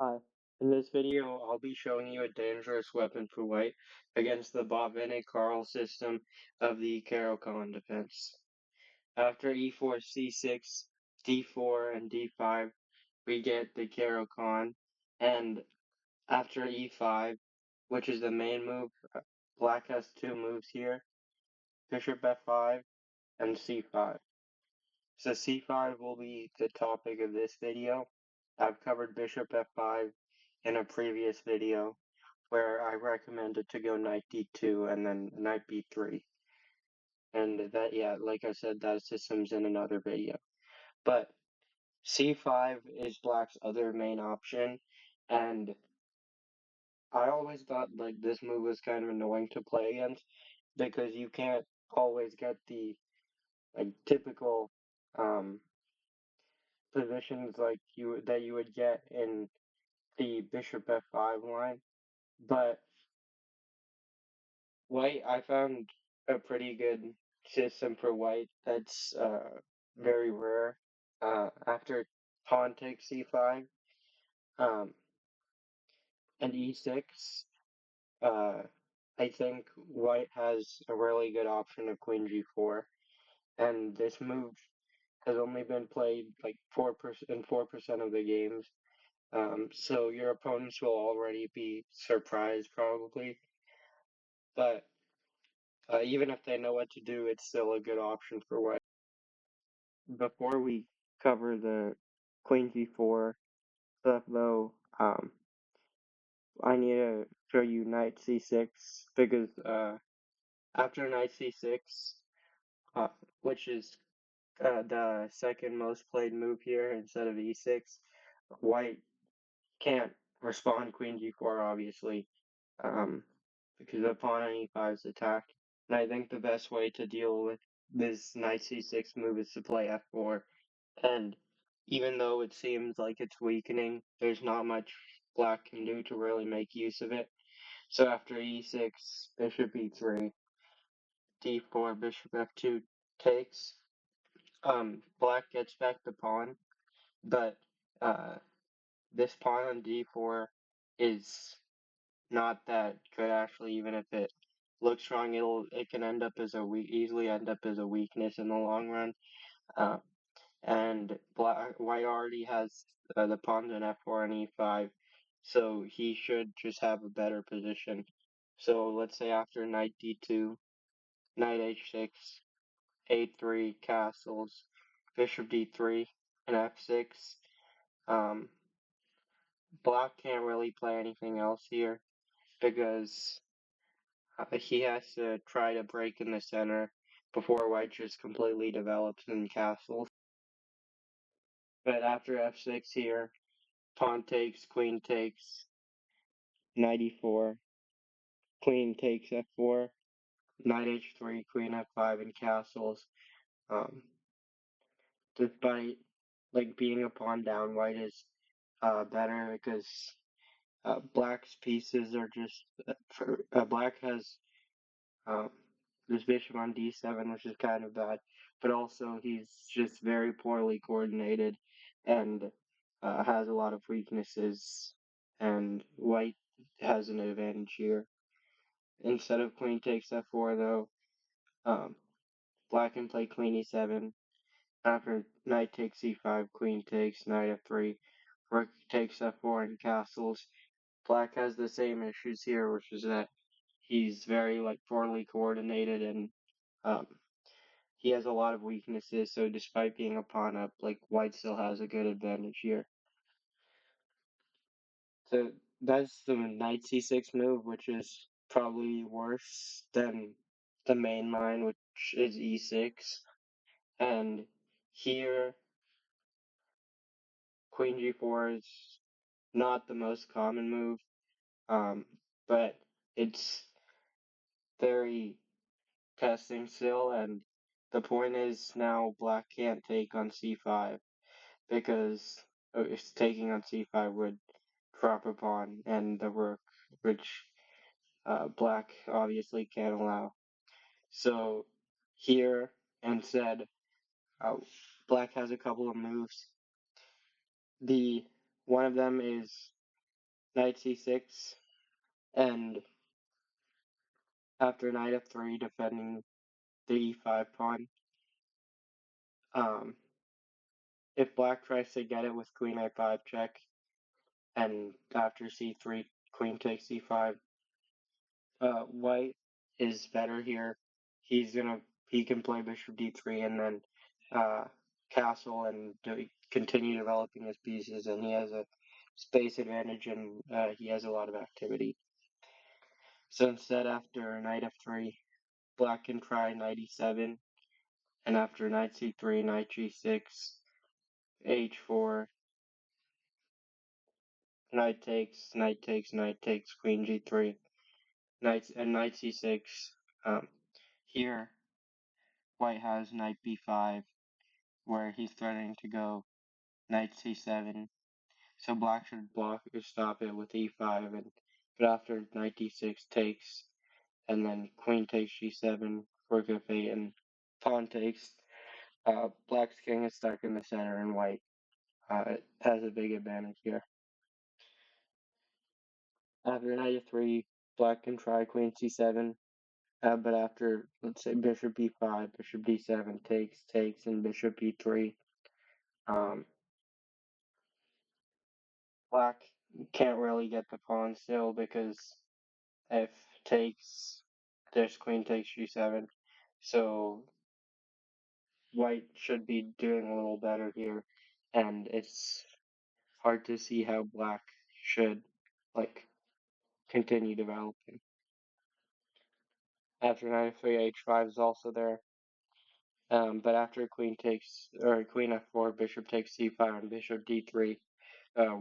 Hi. In this video, I'll be showing you a dangerous weapon for white against the botvinnik-carls system of the caro-kann defense. After e4, c6, d4, and d5, we get the caro-kann, and after e5, which is the main move, black has two moves here, bishop f5 and c5. So c5 will be the topic of this video. I've covered bishop f5 in a previous video where I recommended to go knight d2 and then knight b3. And that, yeah, like I said, that system's in another video. But c5 is black's other main option, and I always thought like this move was kind of annoying to play against because you can't always get the like typical um positions like you would get in the bishop f5 line. But white, I found a pretty good system for white that's very rare. After pawn takes c5 um, and e6, uh, I think white has a really good option of queen g4, and this move has only been played like 4% in 4% of the games. So your opponents will already be surprised probably, but even if they know what to do, it's still a good option for white. Before we cover the queen g4 stuff though, I need to show you knight c6 because after knight c6, uh, which is the second most played move here instead of e6, white can't respond queen g4 obviously, um, because the pawn on e5 is attacked. And I think the best way to deal with this knight c6 move is to play f4. And even though it seems like it's weakening, there's not much black can do to really make use of it. So after e6, bishop e3, d4, bishop f2 takes. Black gets back the pawn, but uh, this pawn on d4 is not that good actually. Even if it looks strong, it can end up as easily end up as a weakness in the long run. Uh, and white already has the pawns in f4 and e5, so he should just have a better position. So let's say after knight d2, knight h6, a3 castles, bishop d3, and f6. Um, Black can't really play anything else here because he has to try to break in the center before white just completely develops in castles. But after f6 here, pawn takes, queen takes, knight e4, queen takes f4, knight h3, queen f5, and castles. Um, Despite like being a pawn down, white is better because black's pieces are just black has um, this bishop on d7, which is kind of bad, but also he's just very poorly coordinated and has a lot of weaknesses, and white has an advantage here. Instead of queen takes f4, though, um, black can play queen e7. After knight takes e5, queen takes, knight f3, rook takes f4, and castles. Black has the same issues here, which is that he's very like poorly coordinated and um, he has a lot of weaknesses. So despite being a pawn up, like white still has a good advantage here. So that's the knight c6 move, which is probably worse than the main line, which is e6. And here, queen g4 is not the most common move, um, but it's very testing still. And the point is now black can't take on c5 because if taking on c5 would drop a pawn and the rook, which black obviously can't allow. So here instead, uh, black has a couple of moves. The one of them is knight c6, and after knight f3, defending the e5 pawn. Um, if black tries to get it with queen a5 check, and after c3, queen takes c5, white is better here. He can play bishop d3 and then castle and continue developing his pieces, and he has a space advantage and he has a lot of activity. So instead, after knight f3, black can try knight e7, and after knight c3, knight g6, h4, knight takes, knight takes, knight takes, queen g3, knight c6. Here, white has knight b5, where he's threatening to go knight c7. So black should block or stop it with e5, but after knight d6 takes, and then queen takes g7, rook f8, and pawn takes, black's king is stuck in the center, and white has a big advantage here. After knight f3, black can try queen c7, but after, let's say, bishop b5, bishop d7 takes, and bishop b3, um, black can't really get the pawn still because if takes, there's queen takes g7, so white should be doing a little better here, and it's hard to see how black should, like, continue developing. After knight f3, h5 is also there, but after queen takes, or queen f4, bishop takes c5, and bishop d3,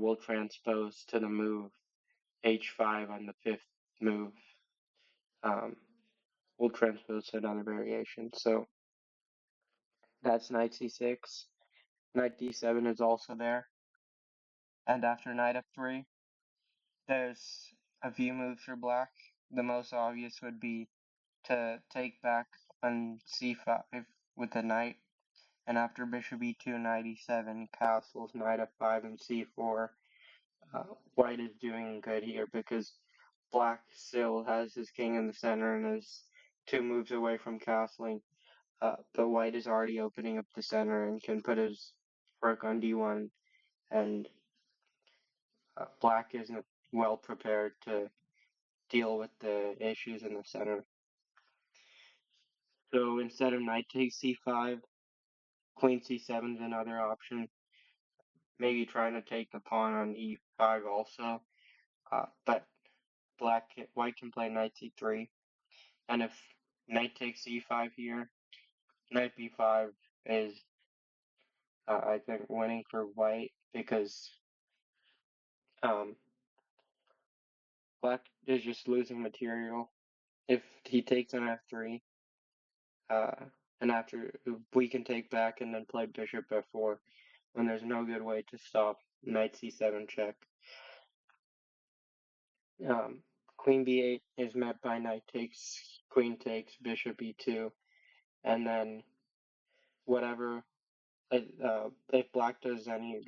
will transpose to the move h5 on the fifth move. We'll transpose to another variation. So that's knight c6. Knight d7 is also there. And after knight f3, there's a few moves for black. The most obvious would be to take back on c5 with the knight. And after bishop e2, knight e7, castles, knight f5, and c4. White is doing good here because black still has his king in the center and is 2 moves away from castling. But white is already opening up the center and can put his rook on d1, and black isn't well prepared to deal with the issues in the center. So instead of knight takes c5, queen c7 is another option. Maybe trying to take the pawn on e5 also. But white can play knight c3, and if knight takes e5 here, knight b5 is, I think, winning for white because um, black is just losing material. If he takes on f3, and after we can take back and then play bishop f4 when there's no good way to stop knight c7 check. Queen b8 is met by knight takes, queen takes, bishop e2, and then whatever, if black does any,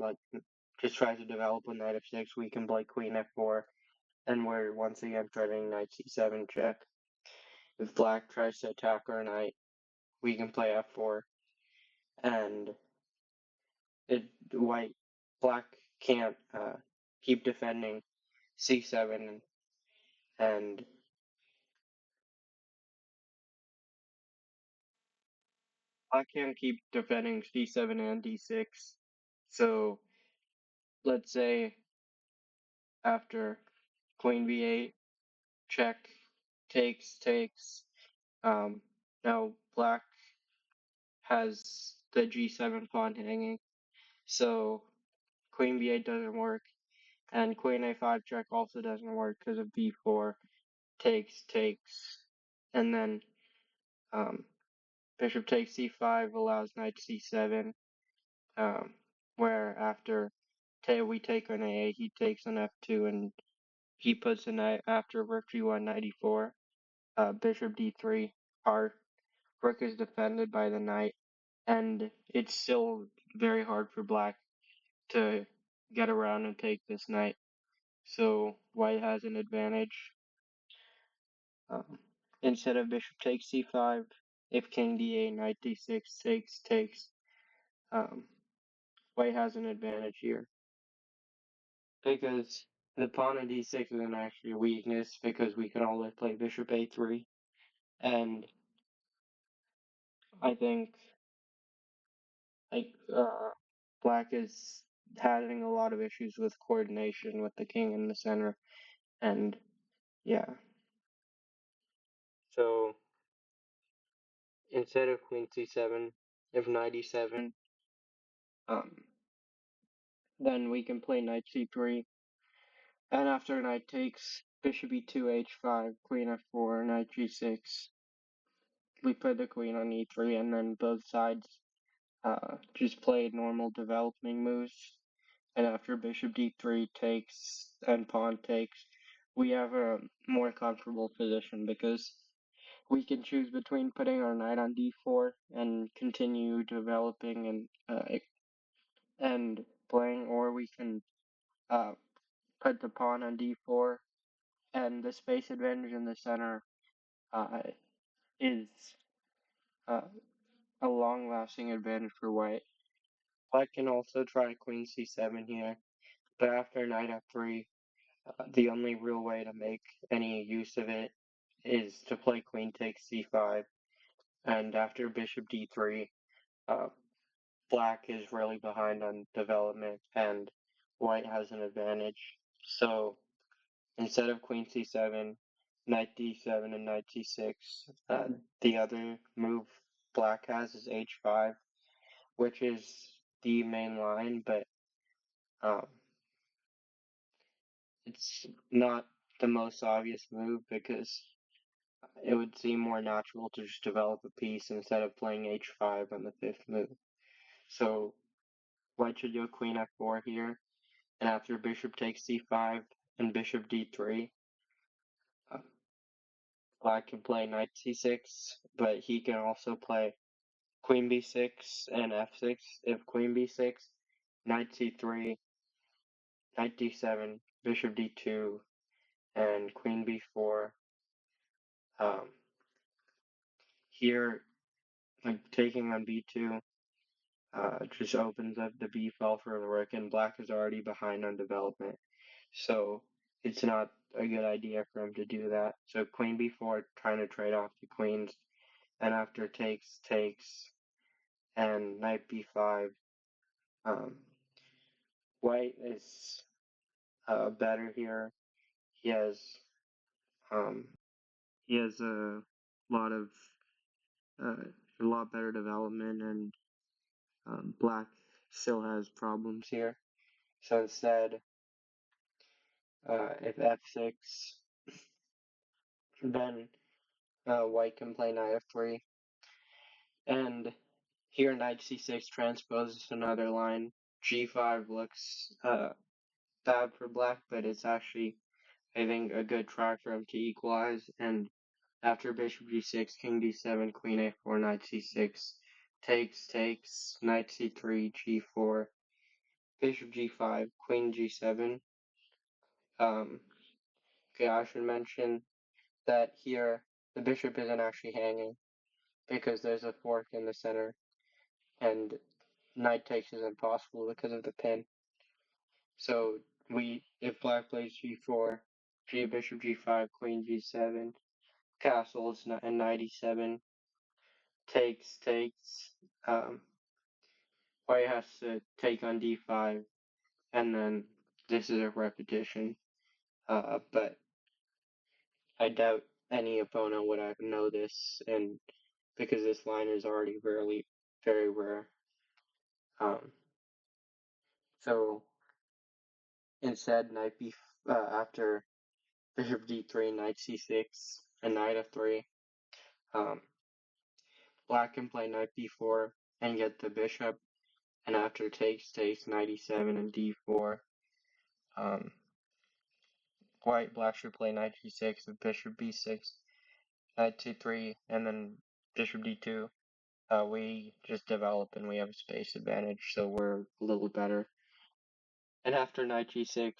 just tries to develop a knight f6, we can play queen f4, and we're once again threatening knight c7 check. If black tries to attack our knight, we can play f4, and black can't keep defending c7, and black can't keep defending c7 and d6. So let's say after queen b8, check, takes, now black has the g7 pawn hanging, so queen b8 doesn't work, and queen a5 check also doesn't work because of b4, takes, and then bishop takes c5 allows knight c7, where after we take on a, he takes on f2, and he puts a knight after rook g1, knight e4, bishop d3, our rook is defended by the knight, and it's still very hard for black to get around and take this knight. so white has an advantage. Um, Instead of bishop takes c5, if king d8, knight d6 takes, um, white has an advantage here. Because the pawn on d6 isn't actually a weakness, because we can always play bishop a3. And I think like black is having a lot of issues with coordination with the king in the center, and yeah. So instead of queen c7, if knight e7, um, then we can play knight c3, and after knight takes, bishop e2, h5, queen f4, knight g6. We put the queen on e3, and then both sides just play normal developing moves. And after bishop d3 takes and pawn takes, we have a more comfortable position because we can choose between putting our knight on d4 and continue developing and playing, or we can uh, put the pawn on d4, and the space advantage in the center is uh, a long-lasting advantage for white. Black can also try queen c7 here, but after knight f3, the only real way to make any use of it is to play queen takes c5, and after bishop d3, uh, black is really behind on development, and white has an advantage. So instead of queen c7, knight d7, and knight c6, the other move black has is h5, which is the main line, but um, it's not the most obvious move because it would seem more natural to just develop a piece instead of playing h5 on the fifth move. So white should go queen f4 here, and after bishop takes c5 and bishop d3, uh, black can play knight c6, but he can also play queen b6 and f6 if queen b6, knight c3, knight d7, bishop d2, and queen b4. Um, Here, like taking on b2, just opens up the b file for the rook, and black is already behind on development. So it's not a good idea for him to do that. So queen b4, trying to trade off the queens, and after takes, and knight b5. Um, White is better here. He has um, he has lot of uh, a lot better development, and black still has problems here. So instead, if f6, then white can play knight f3, and here knight c6 transposes another line. g5 looks bad for black, but it's actually, I think, a good try for him to equalize. And after bishop g6, king d7, queen a4, knight c6, takes, knight c3, g4, bishop g5, queen g7. Okay, I should mention that here the bishop isn't actually hanging because there's a fork in the center, and knight takes is impossible because of the pin. So if black plays g4, bishop g5, queen g7, castles, and knight e7, takes, white has to take on d5, and then this is a repetition. But I doubt any opponent would know this, and because this line is already very rare. Um, so instead, after bishop d3, knight c6, and knight f3, um, black can play knight b4 and get the bishop, and after takes, knight e7 and d4. Um, black should play knight g6 with bishop b6, knight c3, and then bishop d2. We just develop and we have a space advantage, so we're a little better. And after knight g6,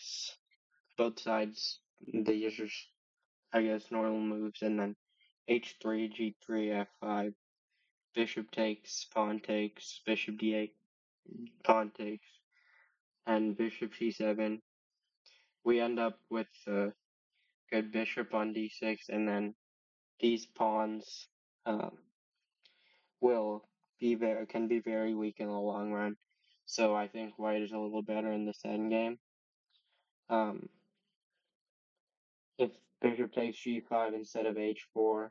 both sides. These are, I guess, normal moves, and then h3, g3, f5, bishop takes, pawn takes, bishop d8, pawn takes, and bishop c7. We end up with a good bishop on d6, and then these pawns um, will can be very weak in the long run. So I think white is a little better in this endgame. Um, if bishop takes g5 instead of h4,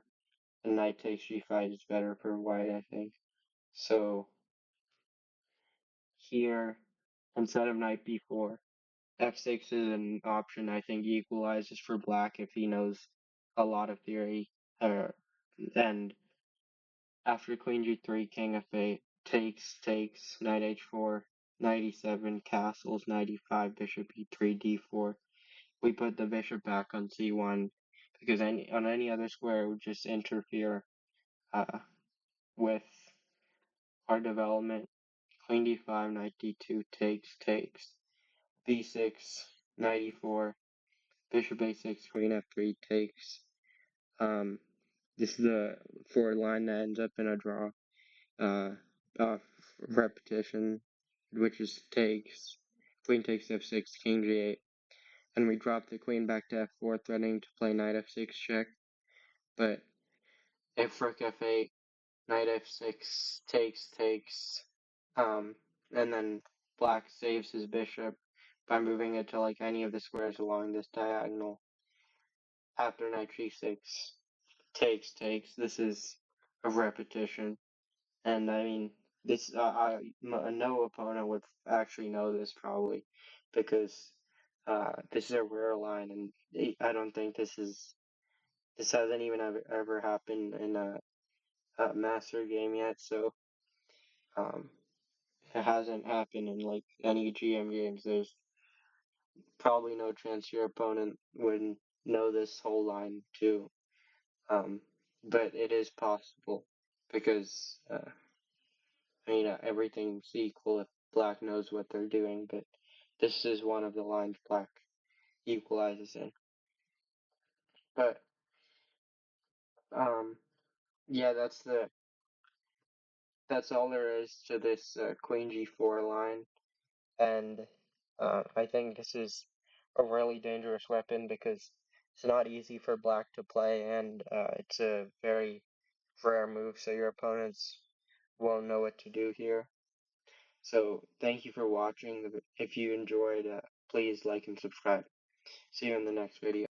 and knight takes g5 is better for white, I think. So here, instead of knight b4, f6 is an option I think equalizes for black if he knows a lot of theory. And after queen g3, king f8, takes, knight h4, knight e7, castles, knight e5, bishop e3, d4. We put the bishop back on c1 because on any other square it would just interfere with our development. Queen d5, knight d2, takes, b6, knight e4, bishop a6, queen f3, takes. Um, this is the forward line that ends up in a draw. Off repetition, which is takes, queen takes f6, king g8, and we drop the queen back to f4, threatening to play knight f6 check. But if rook f8, knight f6, takes, and then black saves his bishop by moving it to like any of the squares along this diagonal. After knight g6, takes. This is a repetition, and I mean this. No opponent would actually know this probably, because this is a rare line, and I don't think this hasn't even ever happened in a master game yet. So um, it hasn't happened in like any GM games. There's probably no chance your opponent would know this whole line too. Um, but it is possible because I mean everything's equal if black knows what they're doing. But this is one of the lines black equalizes in. But um, yeah, that's all there is to this queen g4 line. And I think this is a really dangerous weapon because it's not easy for black to play, and it's a very rare move, so your opponents won't know what to do here. So thank you for watching. If you enjoyed, please like and subscribe. See you in the next video.